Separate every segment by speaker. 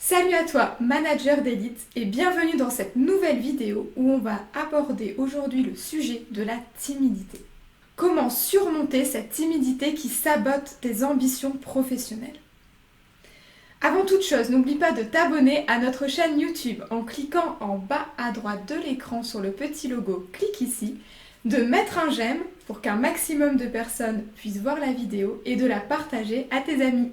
Speaker 1: Salut à toi, manager d'élite, et bienvenue dans cette nouvelle vidéo où on va aborder aujourd'hui le sujet de la timidité. Comment surmonter cette timidité qui sabote tes ambitions professionnelles? Avant toute chose, n'oublie pas de t'abonner à notre chaîne YouTube en cliquant en bas à droite de l'écran sur le petit logo « Clique ici », de mettre un j'aime pour qu'un maximum de personnes puissent voir la vidéo et de la partager à tes amis.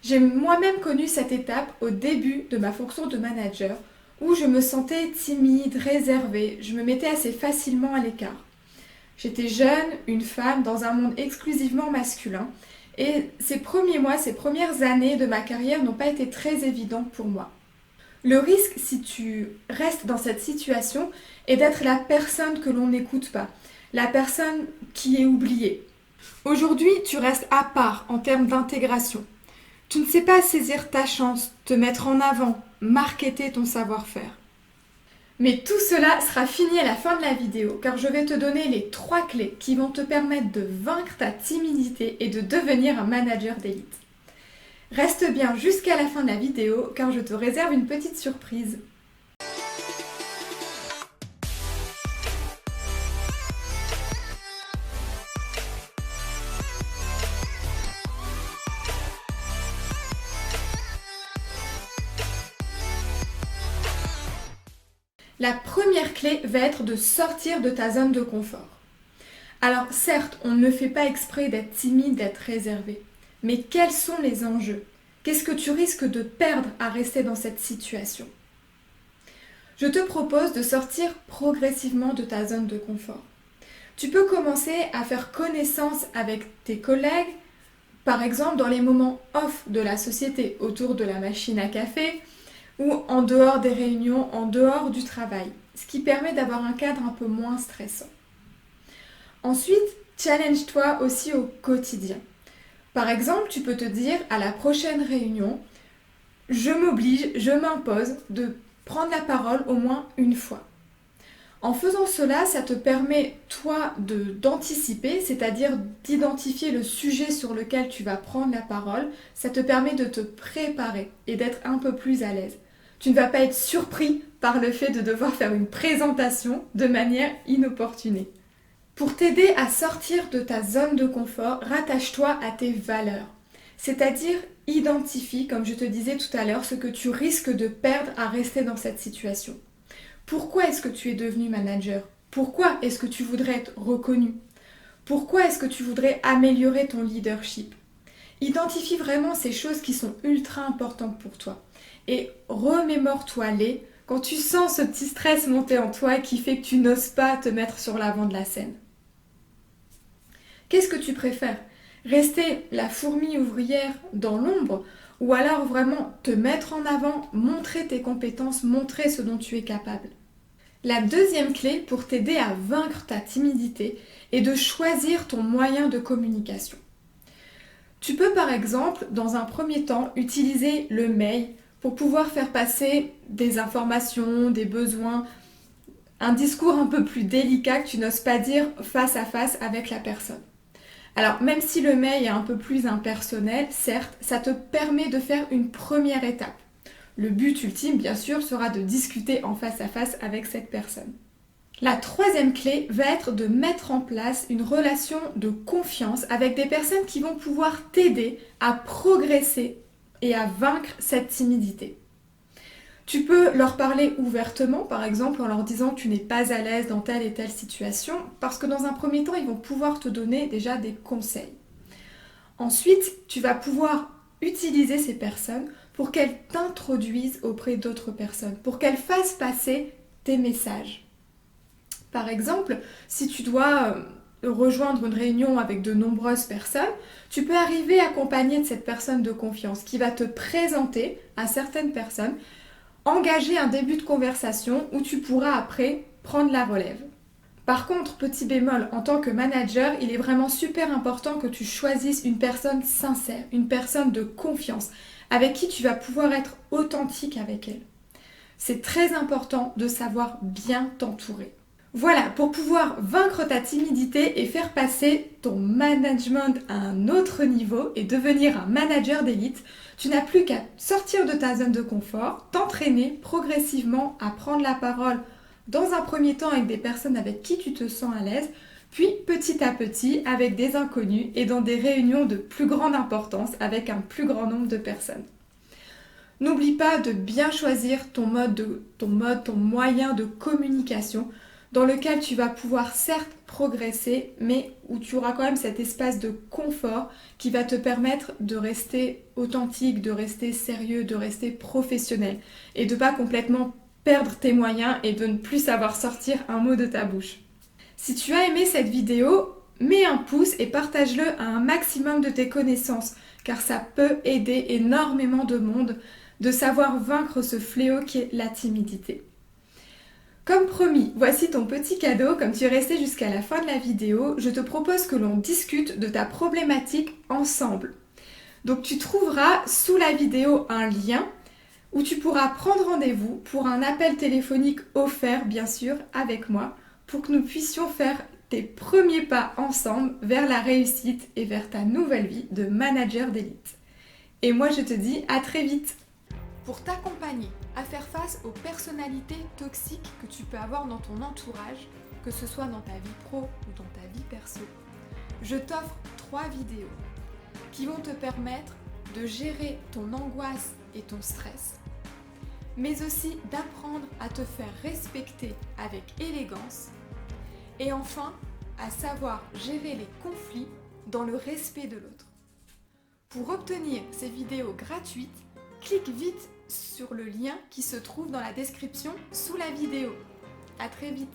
Speaker 1: J'ai moi-même connu cette étape au début de ma fonction de manager où je me sentais timide, réservée, je me mettais assez facilement à l'écart. J'étais jeune, une femme dans un monde exclusivement masculin et ces premiers mois, ces premières années de ma carrière n'ont pas été très évidentes pour moi. Le risque, si tu restes dans cette situation, est d'être la personne que l'on n'écoute pas, la personne qui est oubliée. Aujourd'hui, tu restes à part en termes d'intégration. Tu ne sais pas saisir ta chance, te mettre en avant, marketer ton savoir-faire. Mais tout cela sera fini à la fin de la vidéo car je vais te donner les 3 clés qui vont te permettre de vaincre ta timidité et de devenir un manager d'élite. Reste bien jusqu'à la fin de la vidéo car je te réserve une petite surprise. La première clé va être de sortir de ta zone de confort. Alors certes, on ne fait pas exprès d'être timide, d'être réservé, mais quels sont les enjeux? Qu'est-ce que tu risques de perdre à rester dans cette situation? Je te propose de sortir progressivement de ta zone de confort. Tu peux commencer à faire connaissance avec tes collègues, par exemple dans les moments off de la société, autour de la machine à café, ou en dehors des réunions, en dehors du travail, ce qui permet d'avoir un cadre un peu moins stressant. Ensuite, challenge-toi aussi au quotidien. Par exemple, tu peux te dire à la prochaine réunion, je m'oblige, je m'impose de prendre la parole au moins une fois. En faisant cela, ça te permet, toi, d'anticiper, c'est-à-dire d'identifier le sujet sur lequel tu vas prendre la parole. Ça te permet de te préparer et d'être un peu plus à l'aise. Tu ne vas pas être surpris par le fait de devoir faire une présentation de manière inopportunée. Pour t'aider à sortir de ta zone de confort, rattache-toi à tes valeurs. C'est-à-dire, identifie, comme je te disais tout à l'heure, ce que tu risques de perdre à rester dans cette situation. Pourquoi est-ce que tu es devenu manager? Pourquoi est-ce que tu voudrais être reconnu? Pourquoi est-ce que tu voudrais améliorer ton leadership? Identifie vraiment ces choses qui sont ultra importantes pour toi. Et remémore-toi-les quand tu sens ce petit stress monter en toi qui fait que tu n'oses pas te mettre sur l'avant de la scène. Qu'est-ce que tu préfères? Rester la fourmi ouvrière dans l'ombre ou alors vraiment te mettre en avant, montrer tes compétences, montrer ce dont tu es capable? La deuxième clé pour t'aider à vaincre ta timidité est de choisir ton moyen de communication. Tu peux par exemple, dans un premier temps, utiliser le mail pour pouvoir faire passer des informations, des besoins, un discours un peu plus délicat que tu n'oses pas dire face à face avec la personne. Alors, même si le mail est un peu plus impersonnel, certes, ça te permet de faire une première étape. Le but ultime, bien sûr, sera de discuter en face à face avec cette personne. La troisième clé va être de mettre en place une relation de confiance avec des personnes qui vont pouvoir t'aider à progresser et à vaincre cette timidité. Tu peux leur parler ouvertement, par exemple en leur disant que tu n'es pas à l'aise dans telle et telle situation, parce que dans un premier temps, ils vont pouvoir te donner déjà des conseils. Ensuite, tu vas pouvoir utiliser ces personnes pour qu'elles t'introduisent auprès d'autres personnes, pour qu'elles fassent passer tes messages. Par exemple, si tu dois rejoindre une réunion avec de nombreuses personnes, tu peux arriver accompagné de cette personne de confiance qui va te présenter à certaines personnes, engager un début de conversation où tu pourras après prendre la relève. Par contre, petit bémol, en tant que manager, il est vraiment super important que tu choisisses une personne sincère, une personne de confiance, avec qui tu vas pouvoir être authentique avec elle. C'est très important de savoir bien t'entourer. Voilà, pour pouvoir vaincre ta timidité et faire passer ton management à un autre niveau et devenir un manager d'élite, tu n'as plus qu'à sortir de ta zone de confort, t'entraîner progressivement à prendre la parole dans un premier temps avec des personnes avec qui tu te sens à l'aise, puis petit à petit avec des inconnus et dans des réunions de plus grande importance avec un plus grand nombre de personnes. N'oublie pas de bien choisir ton moyen de communication dans lequel tu vas pouvoir certes progresser, mais où tu auras quand même cet espace de confort qui va te permettre de rester authentique, de rester sérieux, de rester professionnel et de pas complètement perdre tes moyens et de ne plus savoir sortir un mot de ta bouche. Si tu as aimé cette vidéo, mets un pouce et partage-le à un maximum de tes connaissances, car ça peut aider énormément de monde de savoir vaincre ce fléau qui est la timidité. Comme promis, voici ton petit cadeau. Comme tu es resté jusqu'à la fin de la vidéo, je te propose que l'on discute de ta problématique ensemble. Donc tu trouveras sous la vidéo un lien où tu pourras prendre rendez-vous pour un appel téléphonique offert, bien sûr, avec moi, pour que nous puissions faire tes premiers pas ensemble vers la réussite et vers ta nouvelle vie de manager d'élite. Et moi, je te dis à très vite. Pour t'accompagner à faire face aux personnalités toxiques que tu peux avoir dans ton entourage, que ce soit dans ta vie pro ou dans ta vie perso, je t'offre 3 vidéos qui vont te permettre de gérer ton angoisse et ton stress, mais aussi d'apprendre à te faire respecter avec élégance et enfin à savoir gérer les conflits dans le respect de l'autre. Pour obtenir ces vidéos gratuites, clique vite sur le lien qui se trouve dans la description sous la vidéo. À très vite!